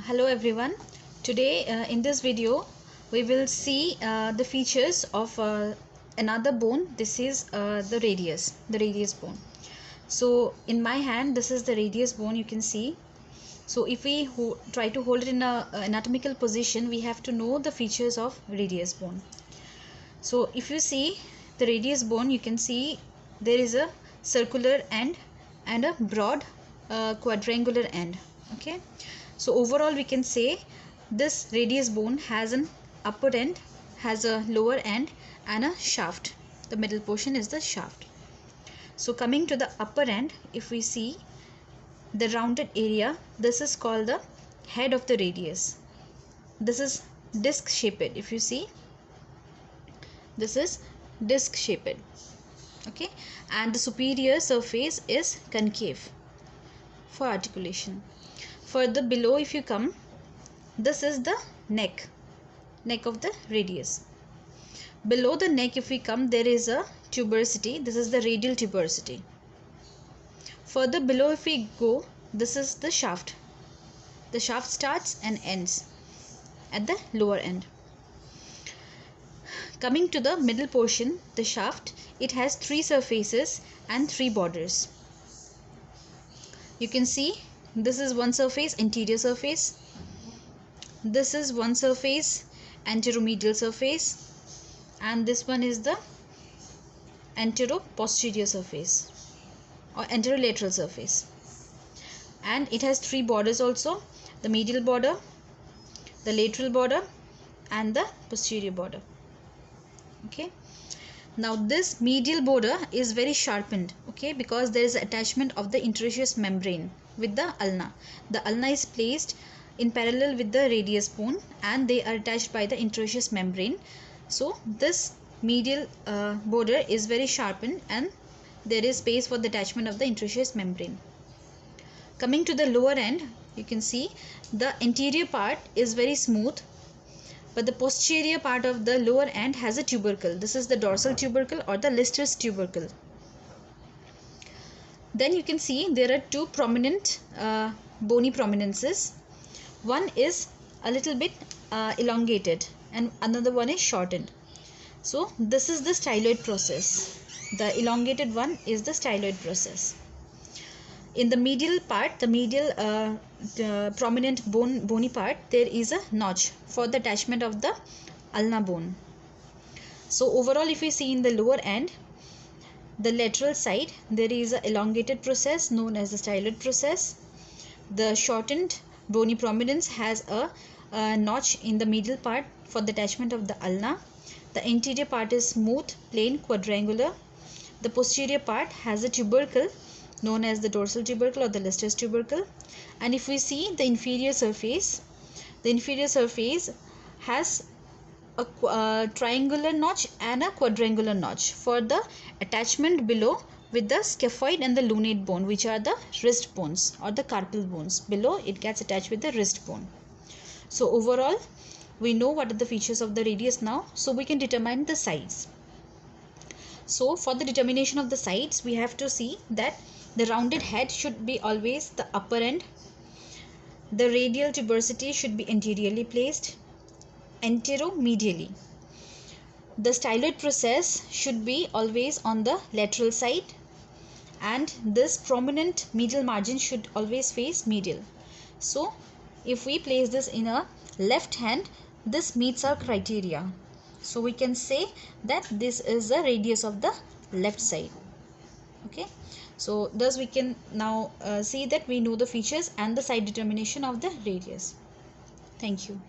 Hello everyone. Today in this video we will see the features of another bone. This is the radius bone. So in my hand this is the radius bone, you can see. So if we try to hold it in a anatomical position, we have to know the features of radius bone. So if you see the radius bone, you can see there is a circular end and a broad quadrangular end. Okay, so overall we can say this radius bone has an upper end, has a lower end and a shaft. The middle portion is the shaft. So coming to the upper end, if we see the rounded area, this is called the head of the radius. This is disc shaped. If you see, this is disc shaped. Okay, and the superior surface is concave for articulation. Further below, if you come, this is the neck of the radius. Below the neck, if we come, there is a tuberosity. This is the radial tuberosity. Further below, if we go, this is the shaft. The shaft starts and ends at the lower end. Coming to the middle portion, the shaft, it has three surfaces and three borders. You can see this is one surface, anterior surface. This is one surface, anteromedial surface, and this one is the antero-posterior surface or anterolateral surface. And it has three borders also: the medial border, the lateral border and the posterior border. Okay, now this medial border is very sharpened, okay, because there is attachment of the interosseous membrane with the ulna. The ulna is placed in parallel with the radius bone and they are attached by the interosseous membrane. So this medial border is very sharpened and there is space for the attachment of the interosseous membrane. Coming to the lower end, you can see the anterior part is very smooth, but the posterior part of the lower end has a tubercle. This is the dorsal tubercle or the Lister's tubercle. Then you can see there are two prominent bony prominences. One is a little bit elongated and another one is shortened. So this is the styloid process. The elongated one is the styloid process. In the medial part, the medial prominent bony part, there is a notch for the attachment of the ulna bone. So overall, if we see in the lower end, the lateral side, there is a elongated process known as the styloid process. The shortened bony prominence has a notch in the medial part for the attachment of the ulna. The anterior part is smooth, plain, quadrangular. The posterior part has a tubercle known as the dorsal tubercle or the Lister's tubercle. And if we see the inferior surface has a triangular notch and a quadrangular notch for the attachment below with the scaphoid and the lunate bone, which are the wrist bones or the carpal bones. Below it gets attached with the wrist bone. So overall we know what are the features of the radius now, so we can determine the sides. So for the determination of the sides, we have to see that the rounded head should be always the upper end. The radial tuberosity should be anteriorly placed, anteromedially. The styloid process should be always on the lateral side, and this prominent medial margin should always face medial. So if we place this in a left hand, this meets our criteria. So we can say that this is the radius of the left side. Okay, so thus we can now see that we know the features and the side determination of the radius. Thank you.